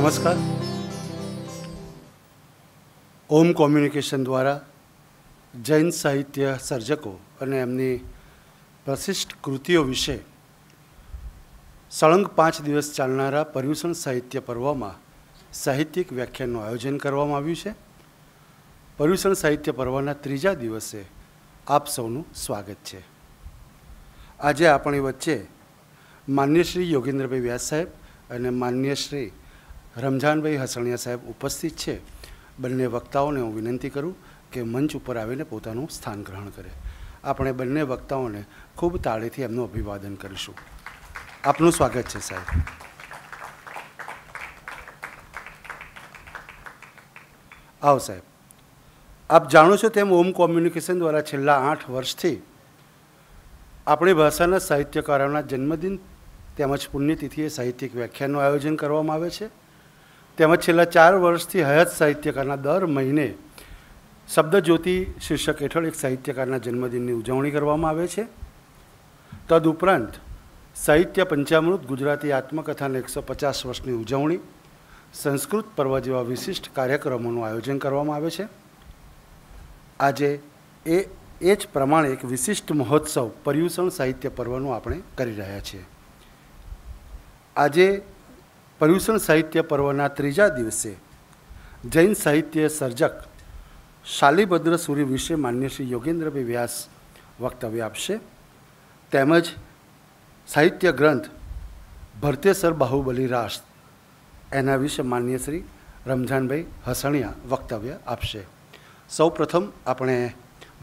નમસ્કાર. ઓમ કોમ્યુનિકેશન દ્વારા જૈન સાહિત્ય સર્જકો અને એમની પ્રશિષ્ટ કૃતિઓ વિશે સળંગ 5 દિવસ ચાલનારા પર્યુષણ સાહિત્ય પર્વમાં સાહિત્યિક વ્યાખ્યાનનું આયોજન કરવામાં આવ્યું છે. પર્યુષણ સાહિત્ય પર્વના ત્રીજા દિવસે આપ સૌનું સ્વાગત છે. આજે આપણી વચ્ચે માન્ય શ્રી યોગેન્દ્રભાઈ વ્યાસ સાહેબ અને માન્ય શ્રી રમજાનભાઈ હસણિયા સાહેબ ઉપસ્થિત છે. બંને વક્તાઓને હું વિનંતી કરું કે મંચ ઉપર આવીને પોતાનું સ્થાન ગ્રહણ કરે. આપણે બંને વક્તાઓને ખૂબ તાળીથી એમનું અભિવાદન કરીશું. આપનું સ્વાગત છે સાહેબ. આવો સાહેબ. આપ જાણો છો તેમ ઓમ કોમ્યુનિકેશન દ્વારા છેલ્લા 8 વર્ષથી આપણી ભાષાના સાહિત્યકારોના જન્મદિન તેમજ પુણ્યતિથિએ સાહિત્યિક વ્યાખ્યાનનું આયોજન કરવામાં આવે છે. તેમજ છેલ્લા 4 વર્ષથી હયાત સાહિત્યકારના દર મહિને શબ્દજ્યોતિ શીર્ષક હેઠળ એક સાહિત્યકારના જન્મદિનની ઉજવણી કરવામાં આવે છે. તદુપરાંત સાહિત્ય પંચામૃત, ગુજરાતી આત્મકથાના 150 વર્ષની ઉજવણી, સંસ્કૃત પર્વ જેવા વિશિષ્ટ કાર્યક્રમોનું આયોજન કરવામાં આવે છે. આજે એ જ પ્રમાણે એક વિશિષ્ટ મહોત્સવ પર્યુષણ સાહિત્ય પર્વનું આપણે કરી રહ્યા છીએ. આજે પર્યુષણ સાહિત્ય પર્વના ત્રીજા દિવસે જૈન સાહિત્ય સર્જક શાલિભદ્ર સૂરી વિશે માન્ય શ્રી યોગેન્દ્રભાઈ વ્યાસ વક્તવ્ય આપશે. તેમજ સાહિત્ય ગ્રંથ ભરતેસર બાહુબલી રાસ એના વિશે માન્ય શ્રી રમજાનભાઈ હસણિયા વક્તવ્ય આપશે. સૌ પ્રથમ આપણે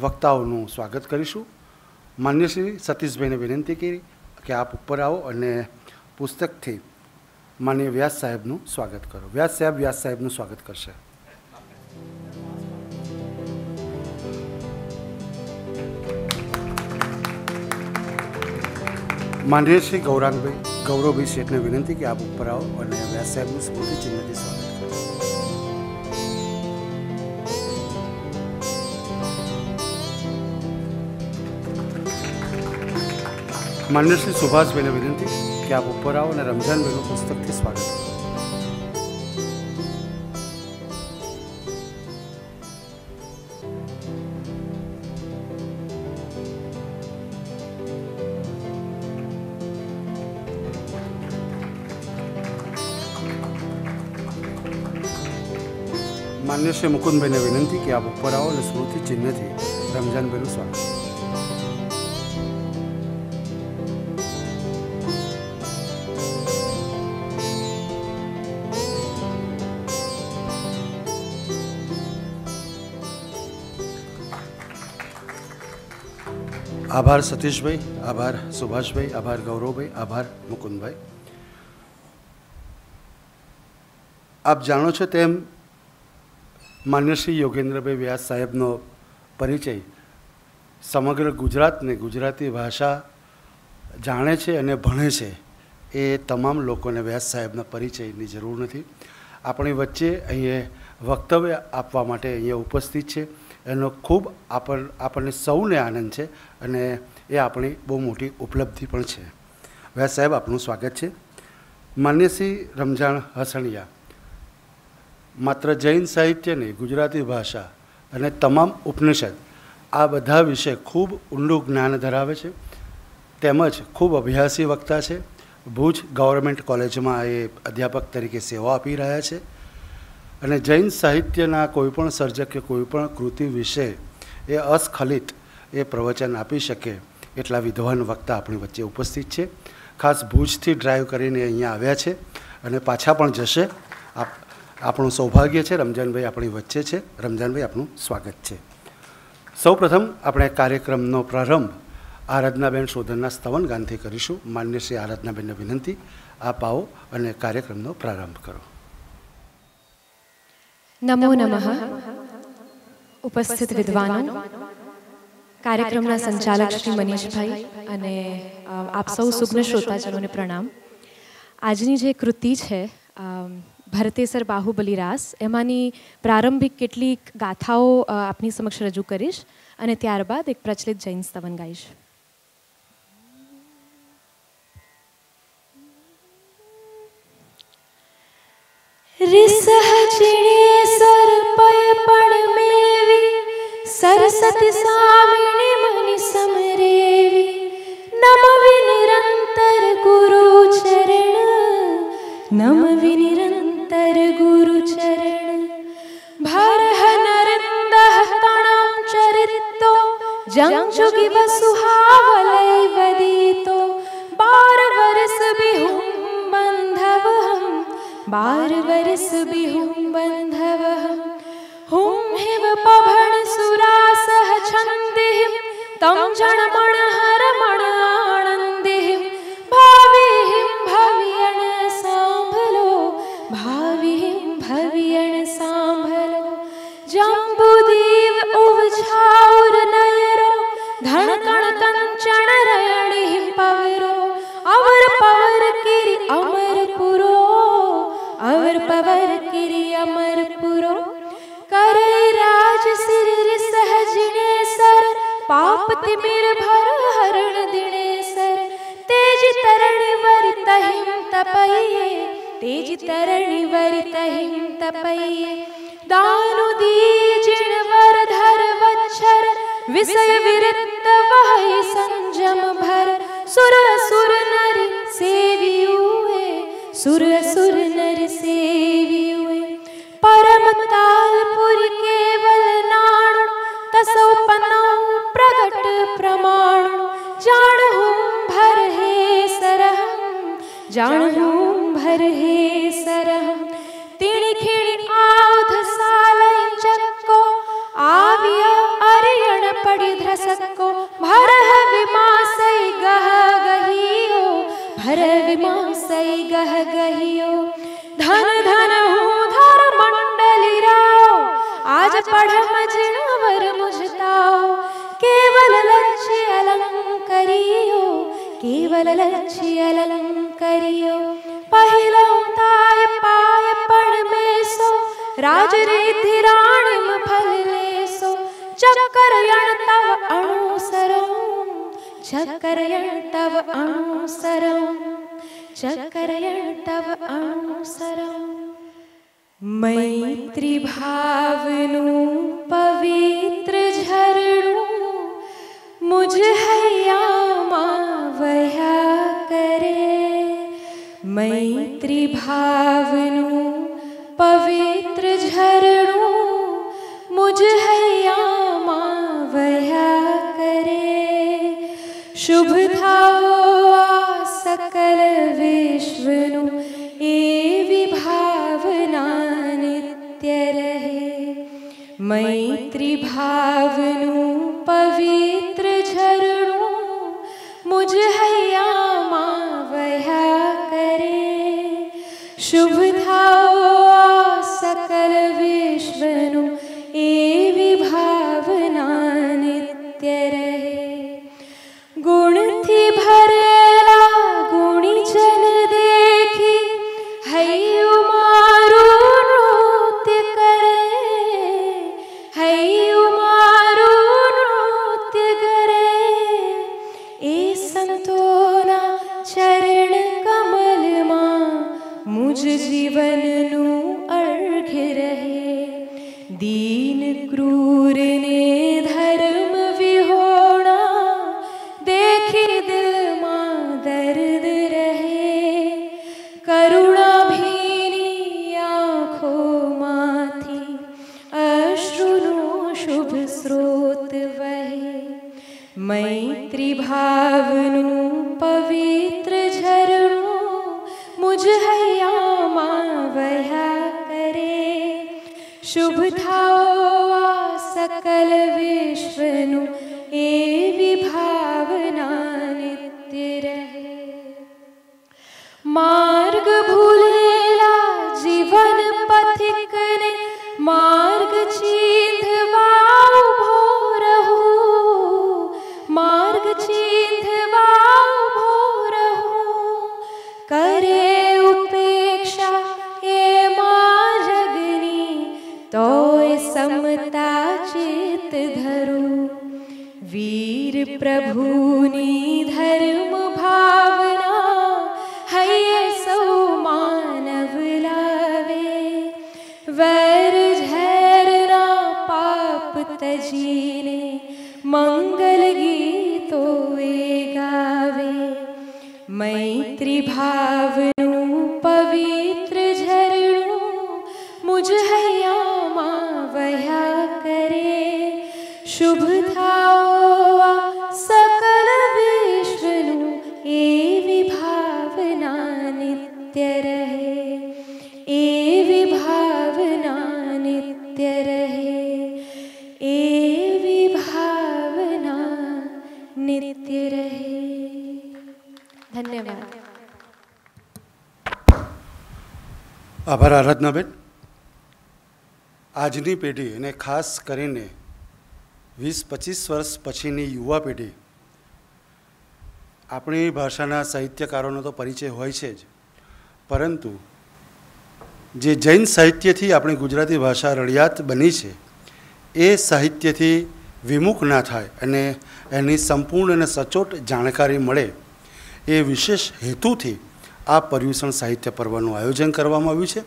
વક્તાઓનું સ્વાગત કરીશું. માન્ય શ્રી સતીશભાઈને વિનંતી કરી કે આપ ઉપર આવો અને પુસ્તકથી માન્ય વ્યાસ સાહેબનું સ્વાગત કરો. વ્યાસ સાહેબનું સ્વાગત કરશે. માન્ય શ્રી ગૌરવભાઈ શેઠને વિનંતી કે આપ ઉપર આવો અને વ્યાસ સાહેબનું સ્મૃતિ ચિહ્નથી સ્વાગત કરો. માન્ય શ્રી સુભાષભાઈને વિનંતી કે આપ ઉપર આવો અને રમજાનભાઈનું પુસ્તકથી સ્વાગત કરો. માન્ય શ્રી મુકુંદભાઈને વિનંતી કે આપ ઉપર આવો અને સ્મૃતિ ચિહ્નથી રમજાનભાઈનું સ્વાગત કરો. આભાર સતીશભાઈ, આભાર સુભાષભાઈ, આભાર ગૌરવભાઈ, આભાર મુકુંદભાઈ. આપ જાણો છો તેમ માન્ય શ્રી યોગેન્દ્રભાઈ વ્યાસ સાહેબનો પરિચય સમગ્ર ગુજરાતને ગુજરાતી ભાષા જાણે છે અને ભણે છે એ તમામ લોકોને વ્યાસ સાહેબના પરિચયની જરૂર નથી. આપણી વચ્ચે અહીંયા વક્તવ્ય આપવા માટે અહીંયા ઉપસ્થિત છે. એનો ખૂબ આપણને સૌને આનંદ છે અને એ આપણી બહુ મોટી ઉપલબ્ધિ પણ છે. વ્યાસ સાહેબ, આપનું સ્વાગત છે. માન્ય શ્રી રમજાન હસણિયા માત્ર જૈન સાહિત્ય નહીં, ગુજરાતી ભાષા અને તમામ ઉપનિષદ આ બધા વિશે ખૂબ ઊંડું જ્ઞાન ધરાવે છે. તેમજ ખૂબ અભ્યાસી વક્તા છે. ભુજ ગવર્મેન્ટ કોલેજમાં એ અધ્યાપક તરીકે સેવા આપી રહ્યા છે અને જૈન સાહિત્યના કોઈપણ સર્જક કે કોઈપણ કૃતિ વિશે એ અસ્ખલિત એ પ્રવચન આપી શકે એટલા વિદ્વાન વક્તા આપણી વચ્ચે ઉપસ્થિત છે. ખાસ ભુજથી ડ્રાઈવ કરીને અહીંયા આવ્યા છે અને પાછા પણ જશે. આપણું સૌભાગ્ય છે રમજાનભાઈ આપણી વચ્ચે છે. રમજાનભાઈ, આપનું સ્વાગત છે. સૌ પ્રથમ આપણે કાર્યક્રમનો પ્રારંભ આરાધનાબેન શોધનના સ્તવન ગાનથી કરીશું. માન્ય શ્રી આરાધનાબેનને વિનંતી, આપ આવો અને કાર્યક્રમનો પ્રારંભ કરો. નમો નમઃ. ઉપસ્થિત વિદ્વાનો, કાર્યક્રમના સંચાલક શ્રી મનીષભાઈ અને આપ સૌ સુગ્ન શ્રોતાજનોને પ્રણામ. આજની જે કૃતિ છે ભરતેસર બાહુબલી રાસ, એમાંની પ્રારંભિક કેટલીક ગાથાઓ આપની સમક્ષ રજૂ કરીશ અને ત્યારબાદ એક પ્રચલિત જૈન સ્તવન ગાઈશ. रिसहजिणे सरपयपण मेवी सरस्वती स्वामिनी मनि समरेवी नमवि निरंतर गुरु चरण नमवि निरंतर गुरु चरण भरह नरंदह तणं चरितो जंजुगि वसुहावलै वदितो 12 वर्ष बिहुं बंधव हम 12 वर्ष बिहुं बंधव हम हुं हिव पभण सुरासह छंदिहिं तं जनमण हरमण आनंदिहिं भाविहिं भवियण सांभलो भाविहिं भवियण सांभलो जंबुदीव उवछाउर नयरो धनकण कंचन रयणिहिं पवरो अवर पवर किरि अमरपुरो अवर पवर किरि अमरपुरो करे राज सिर रिसहजिणे सर पाप तिमिर भर हरण दिनेसर तेज तरणि वरितहिं तपये तेज तरणि वरितहिं तपये दानु दीजिण वर धर वच्छर विषय विरक्त वहै संजम भर सुर असुर नर सेवियुए सुर असुर नर सेवियुए परम तालपुरी केवल नाणु तसौ पन्नौ प्रगट प्रमाण जानहूं भर हे सरहं जानहूं भर हे सरहं तिणि खिणि आउध सालै चक्को आविया अरियण पड़ी ध्रसको भरह विमासै गह गहियो भर विमासै गह गहियो धन धन हूँ धर मंडली राव आज पढ़ मजनवर मुझताओ केवल लक्ष्य अलंकरियो केवल लक्ष्य अलंकरियो पहिलो ताय पाय पण में सो राज रिद्धि राणिम फल ले सो चकरयण तव अणुसरो चकरयण तव अणुसरो चकरयण तव अणुसरो मैत्री भावनु पवित्र झरणु मुझ हैया वह्या करे मैत्री भावनु पवित्र झरणु मुझ हैया वह्या करे शुभ थाओ सकल विश्वनु एवी भावना नित्य रहे मैत्री भावनु पवित्र झरणु मुझ हैया वह्या करे शुभ थाओ सकल विश्वनु एवी भावना नित्य रहे गुण थी भरेला गुणी जन देखी हैयु मारू नृत्य करे हैयु मारू नृत्य करे ए संतोना चरण कमल मां मुझ जीवन नु अर्घ रहे दीन क्रूर ने धर्म विहोणा देखी दिल मां दर्द रहे करुणा भीनी आँखों माथी अश्रुनु शुभ स्रोत वहे मैत्री भावनु पवित्र झरणु मुझ हैया वह्या करे शुभ थाओ सकल विश्वनु एवी भावना नित्य रहे मार्ग भूलेला जीवन पथिक ने मार्ग चींधवाओ भोरहु मार्ग चींधवाओ भोरहु करे उपेक्षा ये मां जगनी तो समता चित धरु वीर प्रभुनी धर्म भावना है सो मानव लावे સજીને મંગલ ગીતો એ ગાવે. મૈત્રી ભાવનું પવિત્ર ઝરણું મુજ હૈયામાં વહ્યા કરે. શુભ થાઓ સકલ વિશ્વનું એવી ભાવના નિત્ય રહે. એવી ભાવના નિત્ય રહે. એવી ભાવના નિત્ય રહે. ધન્યવાદ. આભાર આરાધનાબેન. આજની પેઢી અને ખાસ કરીને 20-25 વર્ષ પછીની યુવા પેઢી આપણી ભાષાના સાહિત્યકારોનો તો પરિચય હોય છે જ, પરંતુ જે જૈન સાહિત્યથી આપણી ગુજરાતી ભાષા રળિયાત બની છે એ સાહિત્યથી વિમુખ ના થાય અને એની સંપૂર્ણ અને સચોટ જાણકારી મળે એ વિશેષ હેતુથી આ પર્યુષણ સાહિત્ય પર્વનું આયોજન કરવામાં આવ્યું છે.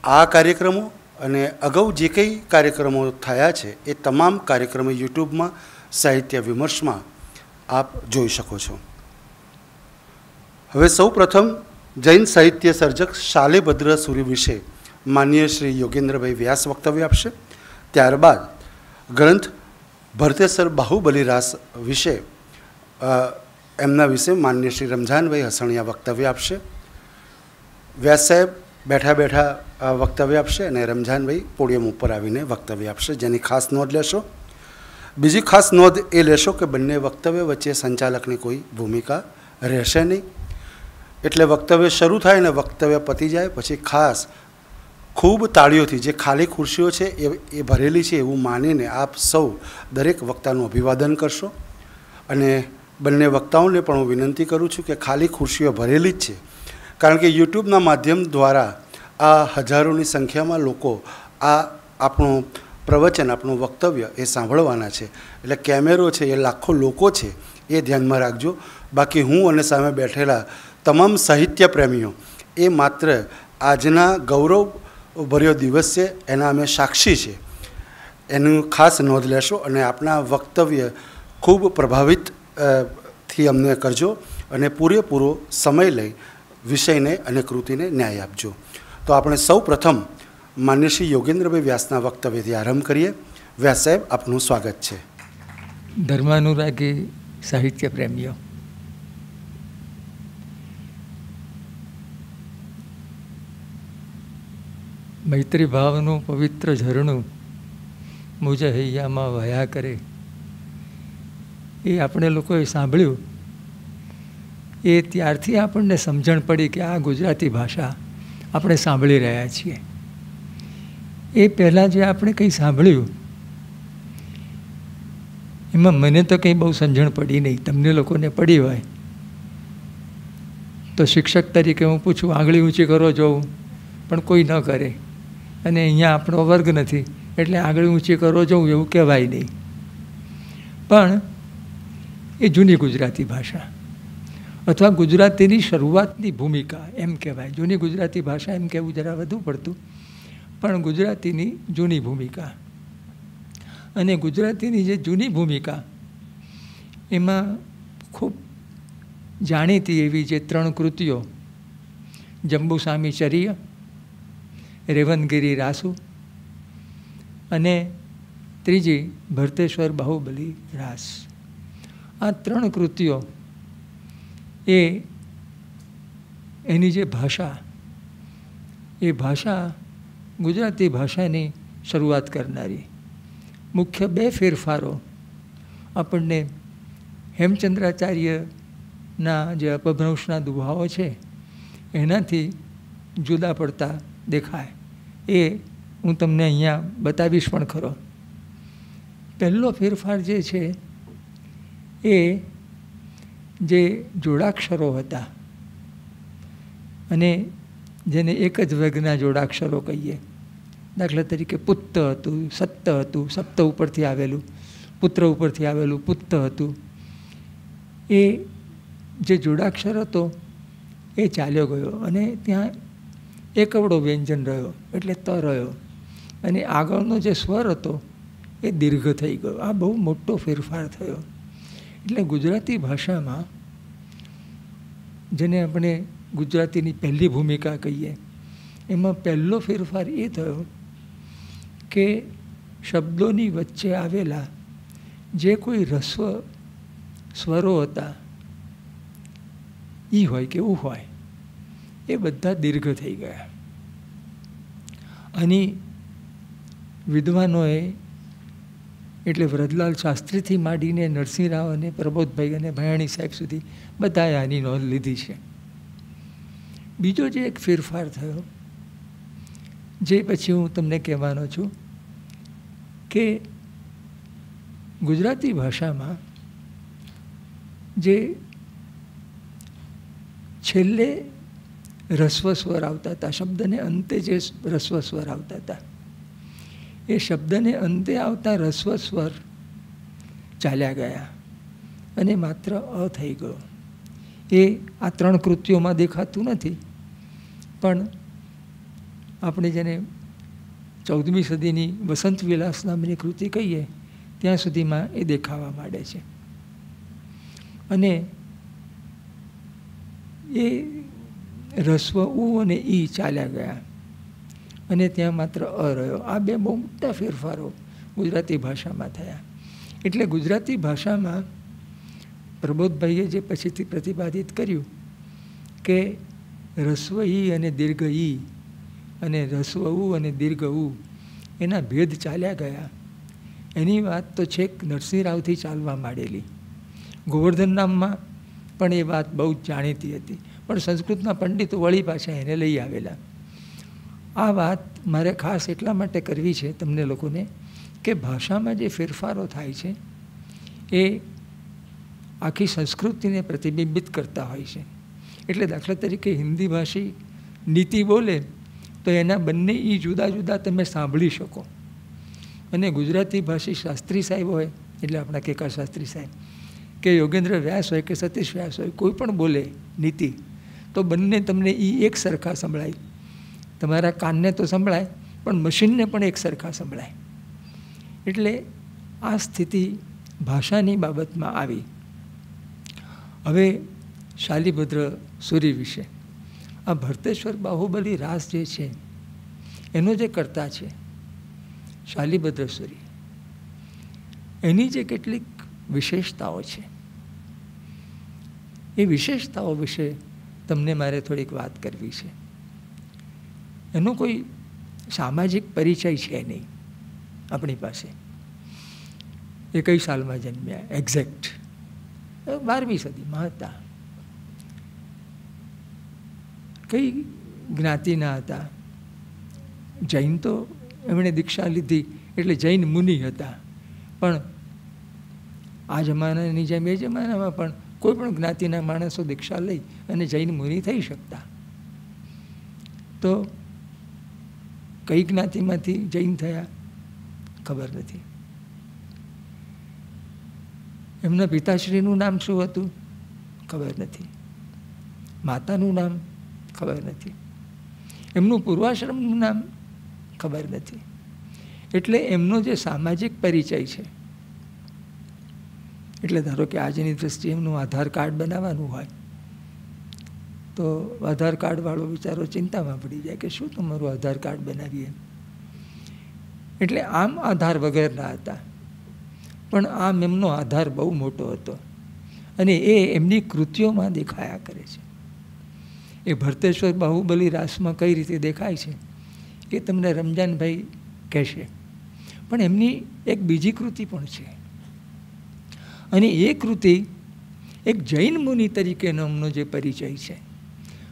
આ કાર્યક્રમો અને અગાઉ જે કંઈ કાર્યક્રમો થયા છે એ તમામ કાર્યક્રમો યુટ્યુબમાં સાહિત્ય વિમર્શમાં આપ જોઈ શકો છો. હવે સૌ પ્રથમ જૈન સાહિત્ય સર્જક શાલિભદ્ર સૂરી વિશે માનનીય શ્રી યોગેન્દ્રભાઈ વ્યાસ વક્તવ્ય આપશે. ત્યારબાદ ગ્રંથ ભરતેસર બાહુબલી રાસ વિશે એમના વિશે માનનીય શ્રી રમઝાનભાઈ હસણિયા વક્તવ્ય આપશે. વ્યાસ સાહેબ બેઠા બેઠા વક્તવ્ય આપશે અને રમઝાનભાઈ પોડિયમ ઉપર આવીને વક્તવ્ય આપશે, જેની ખાસ નોંધ લેશો. બીજી ખાસ નોંધ એ લેશો કે બંને વક્તવ્ય વચ્ચે સંચાલકની કોઈ ભૂમિકા રહેશે નહીં. એટલે વક્તવ્ય શરૂ થાય ને વક્તવ્ય પતી જાય પછી ખાસ ખૂબ તાળીઓથી જે ખાલી ખુરશીઓ છે એ ભરેલી છે એવું માનીને આપ સૌ દરેક વક્તાનું અભિવાદન કરશો. અને બંને વક્તાઓને પણ હું વિનંતી કરું છું કે ખાલી ખુરશીઓ ભરેલી જ છે, કારણ કે યુટ્યુબના માધ્યમ દ્વારા આ હજારોની સંખ્યામાં લોકો આ આપણું પ્રવચન, આપણું વક્તવ્ય એ સાંભળવાના છે. એટલે કેમેરો છે એ લાખો લોકો છે એ ધ્યાનમાં રાખજો. બાકી હું અને સામે બેઠેલા તમામ સાહિત્ય પ્રેમીઓ એ માત્ર આજના ગૌરવભર્યો દિવસ છે એના અમે સાક્ષી છે, એનું ખાસ નોંધ લેશો. અને આપણા વક્તવ્ય ખૂબ પ્રભાવિત થી અમને કરજો અને પૂરેપૂરો સમય લઈ વિષયને અને કૃતિને ન્યાય આપજો. તો આપણે સૌ પ્રથમ માન્ય શ્રી યોગેન્દ્રભાઈ વ્યાસના વક્તવ્યથી આરંભ કરીએ. વ્યાસ સાહેબ, આપનું સ્વાગત છે. ધર્માનુરાગી સાહિત્ય પ્રેમીઓ, મૈત્રી ભાવનું પવિત્ર ઝરણું મુજ હૈયામાં વહ્યા કરે, એ આપણે લોકોએ સાંભળ્યું એ ત્યારથી આપણને સમજણ પડી કે આ ગુજરાતી ભાષા આપણે સાંભળી રહ્યા છીએ. એ પહેલાં જે આપણે કંઈ સાંભળ્યું એમાં મને તો કંઈ બહુ સમજણ પડી નહીં. તમને લોકોને પડી હોય તો શિક્ષક તરીકે હું પૂછું, આંગળી ઊંચી કરો જોઉં, પણ કોઈ ન કરે. અને અહીંયા આપણો વર્ગ નથી એટલે આંગળી ઊંચી કરો જોઉં એવું કહેવાય નહીં. પણ એ જૂની ગુજરાતી ભાષા અથવા ગુજરાતીની શરૂઆતની ભૂમિકા એમ કહેવાય. જૂની ગુજરાતી ભાષા એમ કહેવું જરા વધુ પડતું, પણ ગુજરાતીની જૂની ભૂમિકા. અને ગુજરાતીની જે જૂની ભૂમિકા એમાં ખૂબ જાણીતી એવી જે 3 કૃતિઓ, જંબુસામી ચરિય, રેવનગીરી રાસુ અને ત્રીજી ભરતેશ્વર બાહુબલી રાસ, આ 3 કૃતિઓ એની જે ભાષા, એ ભાષા ગુજરાતી ભાષાની શરૂઆત કરનારી. મુખ્ય 2 ફેરફારો આપણને હેમચંદ્રાચાર્યના જે અપભ્રંશના દુહાઓ છે એનાથી જુદા પડતા દેખાય. એ હું તમને અહીંયા બતાવીશ પણ ખરો. પહેલો ફેરફાર જે છે એ જે જોડાક્ષરો હતા અને જેને એક જ વર્ગના જોડાક્ષરો કહીએ, દાખલા તરીકે પુત્ત હતું, સત્ત હતું, સપ્ત ઉપરથી આવેલું, પુત્ર ઉપરથી આવેલું પુત્ત હતું. એ જે જોડાક્ષર હતો એ ચાલ્યો ગયો અને ત્યાં એકવડો વ્યંજન રહ્યો એટલે ત રહ્યો. અને આગળનો જે સ્વર હતો એ દીર્ઘ થઈ ગયો. આ બહુ મોટો ફેરફાર થયો. એટલે ગુજરાતી ભાષામાં, જેને આપણે ગુજરાતીની પહેલી ભૂમિકા કહીએ, એમાં પહેલો ફેરફાર એ થયો કે શબ્દોની વચ્ચે આવેલા જે કોઈ રસ્વ સ્વરો હતા, ઈ હોય કે એવું હોય, એ બધા દીર્ઘ થઈ ગયા. આની વિદ્વાનોએ, એટલે વ્રજલાલ શાસ્ત્રીથી માંડીને નરસિંહ રાવ અને પ્રબોધભાઈ અને ભયાણી સાહેબ સુધી બધાએ આની નોંધ લીધી છે. બીજો જે એક ફેરફાર થયો, જે પછી હું તમને કહેવાનો છું, કે ગુજરાતી ભાષામાં જે છેલ્લે રસ્વ સ્વર આવતા હતા, શબ્દને અંતે જે રસ્વ સ્વર આવતા હતા, એ શબ્દને અંતે આવતા રસ્વ સ્વર ચાલ્યા ગયા અને માત્ર અ થઈ ગયો. એ આ 3 કૃતિઓમાં દેખાતું નથી, પણ આપણે જેને 14મી સદીની વસંત વિલાસ નામની કૃતિ કહીએ ત્યાં સુધીમાં એ દેખાવા માંડે છે. અને એ રસ્વ ઉ અને ઈ ચાલ્યા ગયા અને ત્યાં માત્ર અ રહ્યો. આ 2 બહુ મોટા ફેરફારો ગુજરાતી ભાષામાં થયા. એટલે ગુજરાતી ભાષામાં પ્રબોધભાઈએ જે પછીથી પ્રતિપાદિત કર્યું કે રસ્વ ઈ અને દીર્ઘ ઈ અને રસ્વ ઉ અને દીર્ઘ ઉ એના ભેદ ચાલ્યા ગયા, એની વાત તો છેક નરસિંહ રાવથી ચાલવા માંડેલી. ગોવર્ધન નામમાં પણ એ વાત બહુ જ જાણીતી હતી, પણ સંસ્કૃતના પંડિતો વળી પાછા એને લઈ આવેલા. આ વાત મારે ખાસ એટલા માટે કરવી છે તમને લોકોને કે ભાષામાં જે ફેરફારો થાય છે એ આખી સંસ્કૃતિને પ્રતિબિંબિત કરતા હોય છે. એટલે દાખલા તરીકે હિન્દી ભાષી નીતિ બોલે તો એના બંને એ જુદા જુદા તમે સાંભળી શકો, અને ગુજરાતી ભાષી શાસ્ત્રી સાહેબ હોય, એટલે આપણા કેકા શાસ્ત્રી સાહેબ કે યોગેન્દ્ર વ્યાસ હોય કે સતીશ વ્યાસ હોય, કોઈ પણ બોલે નીતિ તો બંને તમને એ એક સરખા સંભળાય. તમારા કાનને તો સંભળાય, પણ મશીનને પણ એક સરખા સંભળાય. એટલે આ સ્થિતિ ભાષાની બાબતમાં આવી. હવે શાલિભદ્ર સૂરી વિશે, આ ભરતેશ્વર બાહુબલી રાસ જે છે એનો જે કર્તા છે શાલિભદ્ર સૂરી, એની જે કેટલીક વિશેષતાઓ છે એ વિશેષતાઓ વિશે તમને મારે થોડીક વાત કરવી છે. એનો કોઈ સામાજિક પરિચય છે નહીં આપણી પાસે. એ કઈ સાલમાં જન્મ્યા એક્ઝેક્ટ 12મી સદીમાં હતા. કઈ જ્ઞાતિના હતા? જૈન તો એમણે દીક્ષા લીધી એટલે જૈન મુનિ હતા, પણ આ જમાનાની જેમ એ જમાનામાં પણ કોઈ પણ જ્ઞાતિના માણસો દીક્ષા લઈ અને જૈન મુનિ થઈ શકતા. તો કઈ જ્ઞાતિમાંથી જૈન થયા ખબર નથી. એમના પિતાશ્રીનું નામ શું હતું ખબર નથી. માતાનું નામ ખબર નથી. એમનું પૂર્વાશ્રમનું નામ ખબર નથી. એટલે એમનો જે સામાજિક પરિચય છે, એટલે ધારો કે આજની દ્રષ્ટિએ એમનું આધાર કાર્ડ બનાવવાનું હોય તો આધાર કાર્ડવાળો બિચારો ચિંતામાં પડી જાય કે શું તમારું આધાર કાર્ડ બનાવીએ. એટલે આમ આધાર વગરના હતા, પણ આમ એમનો આધાર બહુ મોટો હતો અને એ એમની કૃતિઓમાં દેખાયા કરે છે. એ ભરતેશ્વર બાહુબલી રાસમાં કઈ રીતે દેખાય છે એ તમને રમજાનભાઈ કહેશે, પણ એમની એક બીજી કૃતિ પણ છે, અને એ કૃતિ એક જૈન મુનિ તરીકેનો એમનો જે પરિચય છે,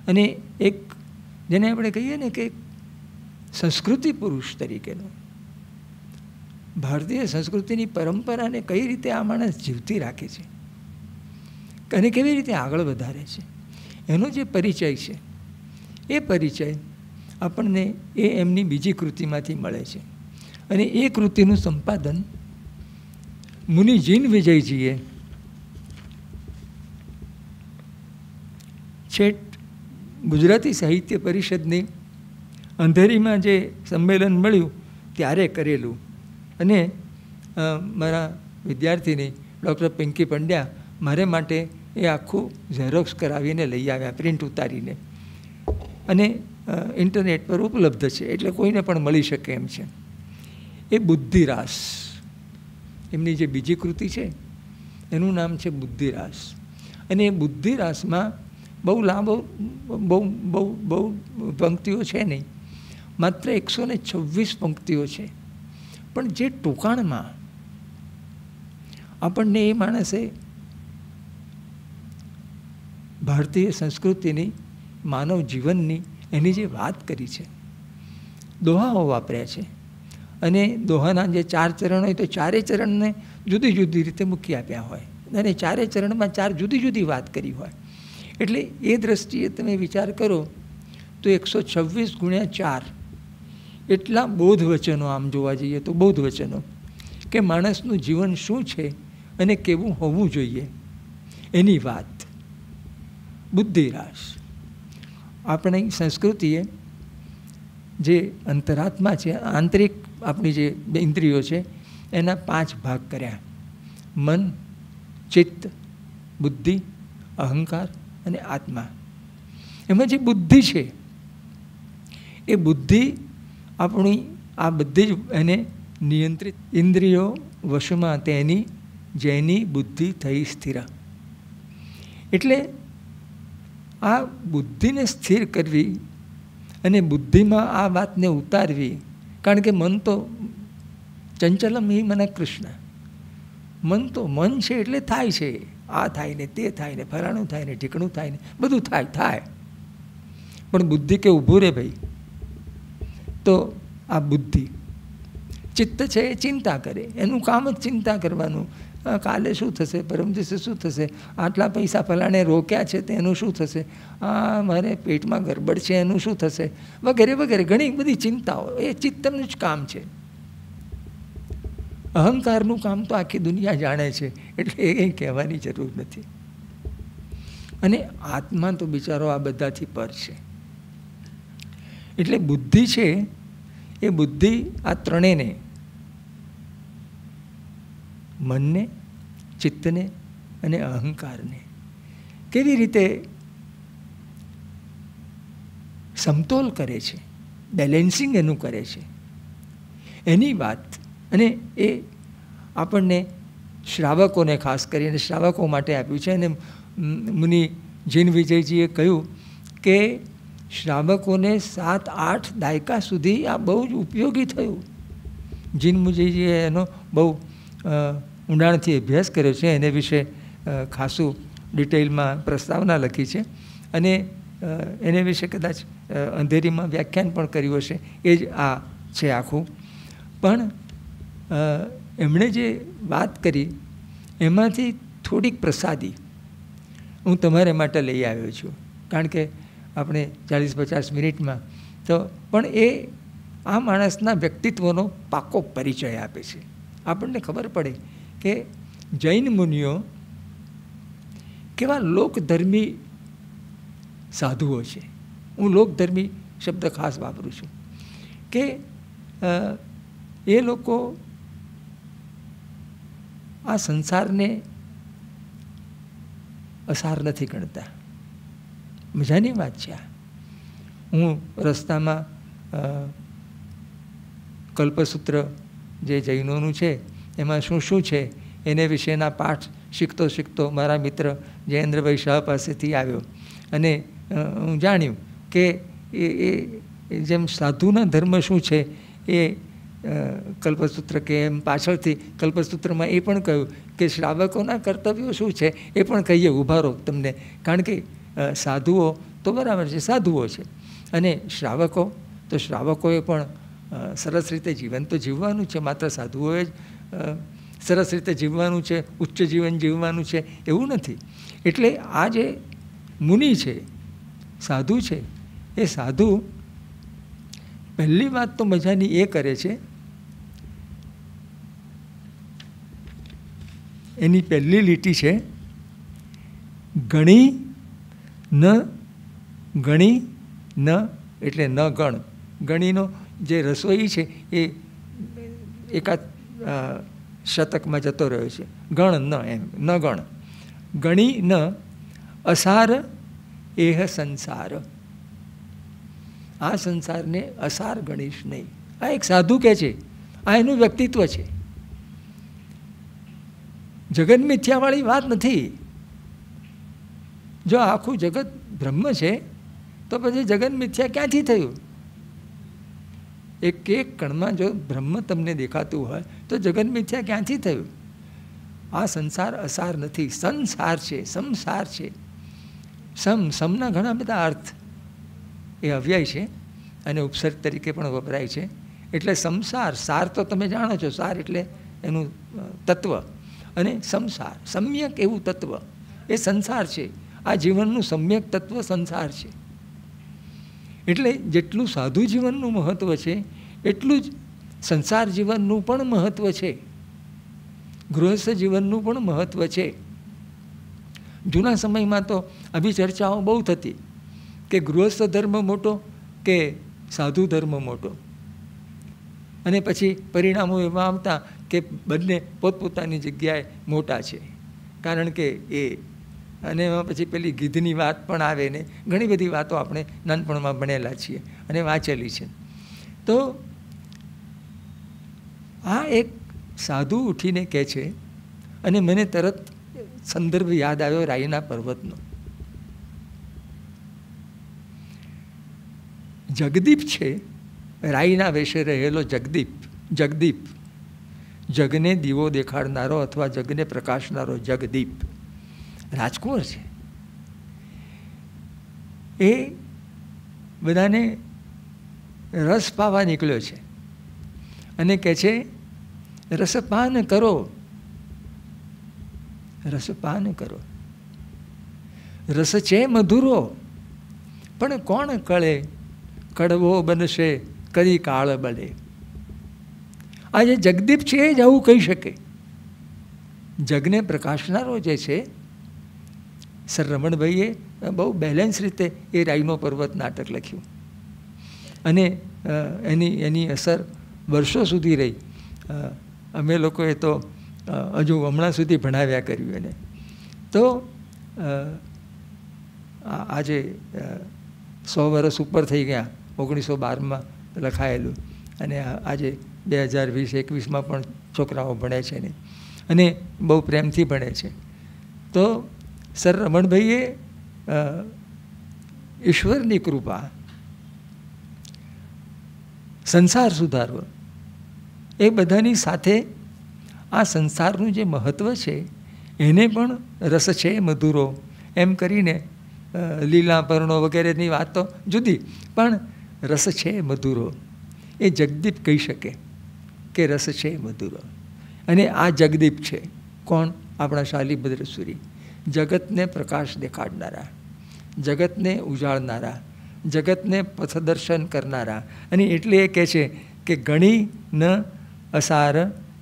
અને એક જેને આપણે કહીએ ને કે સંસ્કૃતિ પુરુષ તરીકેનો, ભારતીય સંસ્કૃતિની પરંપરાને કઈ રીતે આ માણસ જીવતી રાખે છે અને કેવી રીતે આગળ વધારે છે, એનો જે પરિચય છે એ પરિચય આપણને એ એમની બીજી કૃતિમાંથી મળે છે. અને એ કૃતિનું સંપાદન મુનિ જીન વિજયજીએ છેટ ગુજરાતી સાહિત્ય પરિષદની અંધેરીમાં જે સંમેલન મળ્યું ત્યારે કરેલું, અને મારા વિદ્યાર્થીની ડૉક્ટર પિંકી પંડ્યા મારે માટે એ આખું ઝેરોક્સ કરાવીને લઈ આવ્યા, પ્રિન્ટ ઉતારીને, અને ઇન્ટરનેટ પર ઉપલબ્ધ છે, એટલે કોઈને પણ મળી શકે એમ છે. એ બુદ્ધિરાસ, એમની જે બીજી કૃતિ છે એનું નામ છે બુદ્ધિરાસ. અને એ બુદ્ધિરાસમાં બહુ લાંબો બહુ પંક્તિઓ છે નહીં, માત્ર 126 પંક્તિઓ છે. પણ જે ટૂંકાણમાં આપણને એ માણસે ભારતીય સંસ્કૃતિની, માનવ જીવનની, એની જે વાત કરી છે, દોહાઓ વાપર્યા છે. અને દોહાના જે 4 ચરણ હોય તો 4 ચરણને જુદી જુદી રીતે મૂકી આપ્યા હોય, અને 4 ચરણમાં 4 જુદી જુદી વાત કરી હોય. એટલે એ દ્રષ્ટિએ તમે વિચાર કરો તો 126 × 4 એટલા બોધ વચનો, આમ જોવા જઈએ તો બોધ વચનો, કે માણસનું જીવન શું છે અને કેવું હોવું જોઈએ એની વાત. બુદ્ધિરાસ. આપણી સંસ્કૃતિએ જે અંતરાત્મા છે, આંતરિક આપણી જે ઇન્દ્રિયો છે, એના 5 ભાગ કર્યા: મન, ચિત્ત, બુદ્ધિ, અહંકાર અને આત્મા. એમાં જે બુદ્ધિ છે એ બુદ્ધિ આપણી આ બધી જ એને નિયંત્રિત ઇન્દ્રિયો વશમાં તેની જેની બુદ્ધિ થઈ સ્થિર. એટલે આ બુદ્ધિને સ્થિર કરવી અને બુદ્ધિમાં આ વાતને ઉતારવી. કારણ કે મન તો ચંચલમ હિ મન કૃષ્ણ, મન તો મન છે એટલે થાય છે, આ થાય ને તે થાય ને ફલાણું થાય ને ઠીકણું થાય ને બધું થાય. પણ બુદ્ધિ કે ઊભું રે ભાઈ, તો આ બુદ્ધિ. ચિત્ત છે એ ચિંતા કરે, એનું કામ જ ચિંતા કરવાનું. કાલે શું થશે, પરમ દિવસે શું થશે, આટલા પૈસા ફલાણે રોક્યા છે તેનું શું થશે, મારે પેટમાં ગરબડ છે એનું શું થશે, વગેરે વગેરે ઘણી બધી ચિંતાઓ. એ ચિત્તનું જ કામ છે. અહંકારનું કામ તો આખી દુનિયા જાણે છે, એટલે એ કંઈ કહેવાની જરૂર નથી. અને આત્મા તો બિચારો આ બધાથી પર છે. એટલે બુદ્ધિ છે એ બુદ્ધિ આ ત્રણેયને, મનને, ચિત્તને અને અહંકારને કેવી રીતે સમતોલ કરે છે, બેલેન્સિંગ એનું કરે છે, એની વાત. અને એ આપણને શ્રાવકોને ખાસ કરીને શ્રાવકો માટે આપ્યું છે. અને મુનિ જીન વિજયજીએ કહ્યું કે શ્રાવકોને 7-8 દાયકા સુધી આ બહુ જ ઉપયોગી થયું. જીન વિજયજીએ એનો બહુ ઊંડાણથી અભ્યાસ કર્યો છે, એને વિશે ખાસું ડિટેલમાં પ્રસ્તાવના લખી છે, અને એને વિશે કદાચ અંધેરીમાં વ્યાખ્યાન પણ કર્યું હશે. એ જ આ છે આખું. પણ એમણે જે વાત કરી એમાંથી થોડીક પ્રસાદી હું તમારે માટે લઈ આવ્યો છું. કારણ કે આપણે 40-50 મિનિટમાં તો પણ એ આ માણસના વ્યક્તિત્વનો પાકો પરિચય આપે છે. આપણને ખબર પડે કે જૈન મુનિઓ કેવા લોકધર્મી સાધુઓ છે. હું લોકધર્મી શબ્દ ખાસ વાપરું છું કે એ લોકો આ સંસારને અસાર નથી ગણતા. મજાની વાત છે આ. હું રસ્તામાં કલ્પસૂત્ર જે જૈનોનું છે એમાં શું શું છે એને વિશેના પાઠ શીખતો મારા મિત્ર જયેન્દ્રભાઈ શાહ પાસેથી આવ્યો, અને હું જાણ્યું કે એ જેમ સાધુના ધર્મ શું છે એ કલ્પસૂત્ર કે એમ પાછળથી કલ્પસૂત્રમાં એ પણ કહ્યું કે શ્રાવકોના કર્તવ્યો શું છે એ પણ કહીએ. ઊભા રહો તમને, કારણ કે સાધુઓ તો બરાબર છે, સાધુઓ છે, અને શ્રાવકોએ પણ સરસ રીતે જીવન તો જીવવાનું છે. માત્ર સાધુઓએ જ સરસ રીતે જીવવાનું છે, ઉચ્ચ જીવન જીવવાનું છે એવું નથી. એટલે આ જે મુનિ છે, સાધુ છે, એ સાધુ પહેલી વાત તો મજાની એ કરે છે, એની પહેલી લીટી છે ગણી ન એટલે ન ગણ. ગણીનો જે રસોઈ છે એ એકાદ શતકમાં જતો રહ્યો છે. ગણ ન એમ ન ગણ ગણી ન અસાર એહ સંસાર. આ સંસારને અસાર ગણીશ નહીં. આ એક સાધુ કહે છે, આ એનું વ્યક્તિત્વ છે. જગત મિથ્યાવાળી વાત નથી. જો આખું જગત બ્રહ્મ છે તો પછી જગત મિથ્યા ક્યાંથી થયું? એક એક કણમાં જો બ્રહ્મ તમને દેખાતું હોય તો જગત મિથ્યા ક્યાંથી થયું? આ સંસાર અસાર નથી, સંસાર છે, સંસાર છે. સમના ઘણા બધા અર્થ એ અવ્યય છે અને ઉપસર્ગ તરીકે પણ વપરાય છે. એટલે સંસાર, સાર તો તમે જાણો છો, સાર એટલે એનું તત્વ, અને સંસાર સમ્યક એવું તત્વ એ સંસાર છે. આ જીવનનું સમ્યક તત્વ સંસાર છે. એટલે જેટલું સાધુ જીવનનું મહત્ત્વ છે એટલું જ સંસાર જીવનનું પણ મહત્ત્વ છે, ગૃહસ્થ જીવનનું પણ મહત્ત્વ છે. જૂના સમયમાં તો આવી ચર્ચાઓ બહુ થતી કે ગૃહસ્થ ધર્મ મોટો કે સાધુ ધર્મ મોટો, અને પછી પરિણામો એવા આવતા કે બંને પોતપોતાની જગ્યાએ મોટા છે. કારણ કે અને એમાં પછી પેલી ગીધની વાત પણ આવે ને, ઘણી બધી વાતો આપણે નાનપણમાં ભણેલા છીએ અને વાંચેલી છે. તો આ એક સાધુ ઉઠીને કહે છે, અને મને તરત સંદર્ભ યાદ આવ્યો રાઈના પર્વતનો. જગદીપ છે, રાઈના વેશે રહેલો જગદીપ, જગને દીવો દેખાડનારો અથવા જગને પ્રકાશનારો જગદીપ રાજકુંવર છે. એ બધાને રસ પાવા નીકળ્યો છે અને કહે છે રસપાન કરો, રસપાન કરો. રસ છે મધુરો પણ કોણ કળે, કડવો બનશે કદી કાળ બળે. આ જે જગદીપ છે એ જ આવું કહી શકે. જગને પ્રકાશનારો જે છે, સર રમણભાઈએ બહુ બેલેન્સ રીતે એ રાઈનો પર્વત નાટક લખ્યું અને એની અસર વર્ષો સુધી રહી. અમે લોકોએ તો હજુ હમણાં સુધી ભણાવ્યા કર્યું એને. તો આજે 100 વર્ષ ઉપર થઈ ગયા, 1912માં લખાયેલું, અને આજે 2020-21માં પણ છોકરાઓ ભણે છે ને, અને બહુ પ્રેમથી ભણે છે. તો સર રમણભાઈએ ઈશ્વરની કૃપા, સંસાર સુધારવો, એ બધાની સાથે આ સંસારનું જે મહત્ત્વ છે એને પણ રસ છે મધુરો એમ કરીને લીલા પર્ણો વગેરેની વાત તો જુદી, પણ રસ છે મધુરો એ જગદીપ કહી શકે કે રસ છે મધુરો. અને આ જગદીપ છે કોણ? આપણા શાલીભદ્ર સુરી, જગતને પ્રકાશ દેખાડનારા, જગતને ઉજાળનારા, જગતને પથદર્શન કરનારા. અને એટલે એ કહે છે કે ગણી ન અસાર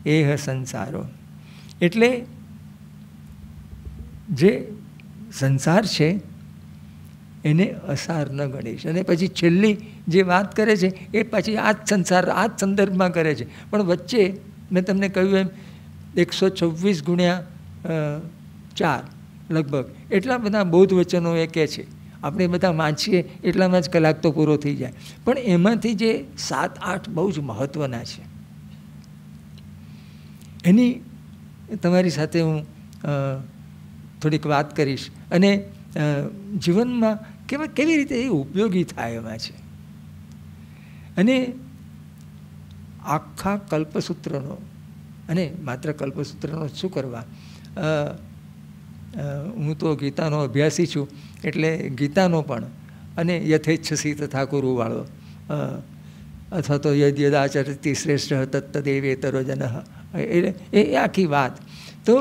એહ સંસારો. એટલે જે સંસાર છે એને અસાર ન ગણીશ. અને પછી છેલ્લી જે વાત કરે છે એ પછી આ જ સંસાર, આ જ સંદર્ભમાં કરે છે. પણ વચ્ચે મેં તમને કહ્યું એમ 126 ગુણ્યા 4 લગભગ એટલા બધા બૌદ્ધ વચનો એ કહે છે. આપણે બધા વાંચીએ એટલામાં જ કલાક તો પૂરો થઈ જાય. પણ એમાંથી જે 7-8 બહુ જ મહત્ત્વના છે એની તમારી સાથે હું થોડીક વાત કરીશ. અને જીવનમાં કેવી રીતે એ ઉપયોગી થાય એમાં છે. અને આખા કલ્પસૂત્રનો, અને માત્ર કલ્પસૂત્રનો શું કરવા, હું તો ગીતાનો અભ્યાસી છું એટલે ગીતાનો પણ, અને યથેચ્છસી તથા કુરુવાળો, અથવા તો યદ યદાચરતિ શ્રેષ્ઠ તત્તદેવેતરો જન, એ આખી વાત. તો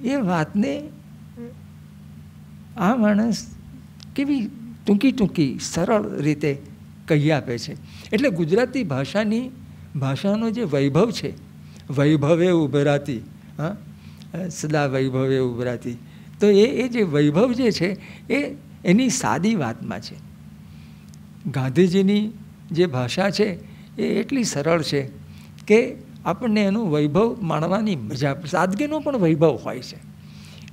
એ વાતને આ માણસ કેવી ટૂંકી સરળ રીતે કહી આપે છે. એટલે ગુજરાતી ભાષાનો જે વૈભવ છે, વૈભવે ઉભરાતી, હા, સદા વૈભવે ઉભરાતી, તો એ જે વૈભવ જે છે એ એની સાદી વાતમાં છે. ગાંધીજીની જે ભાષા છે એ એટલી સરળ છે કે આપણને એનું વૈભવ માણવાની મજા, સાદગીનો પણ વૈભવ હોય છે.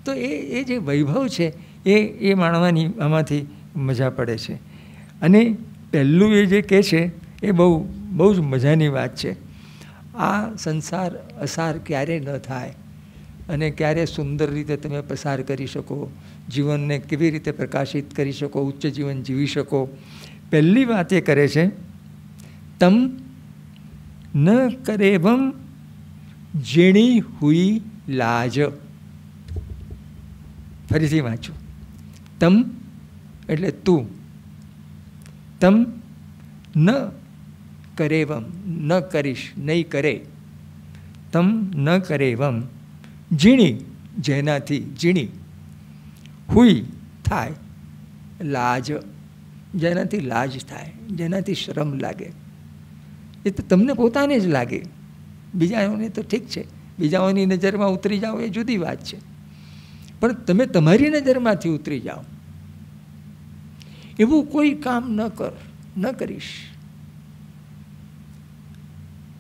તો એ જે વૈભવ છે એ માણવાની આમાંથી મજા પડે છે. અને પહેલું એ જે કહે છે એ બહુ જ મજાની વાત છે. આ સંસાર અસાર ક્યારે ન થાય અને ક્યારે સુંદર રીતે તમે પસાર કરી શકો, જીવનને કેવી રીતે પ્રકાશિત કરી શકો, ઉચ્ચ જીવન જીવી શકો. પહેલી વાત એ કરે છે, તમ ન કરેવમ જીણી હુઈ લાજ. ફરીથી વાંચું. તમ એટલે તું, તમ ન કરેવમ ન કરીશ, નહીં કરે, તમ ન કરેવમ જીણી જેનાથી, જીણી હુઈ થાય, લાજ જેનાથી લાજ થાય, જેનાથી શરમ લાગે. એ તો તમને પોતાને જ લાગે, બીજાઓને તો ઠીક છે, બીજાઓની નજરમાં ઉતરી જાઓ એ જુદી વાત છે, પણ તમે તમારી નજરમાંથી ઉતરી જાઓ એવું કોઈ કામ ન કરીશ.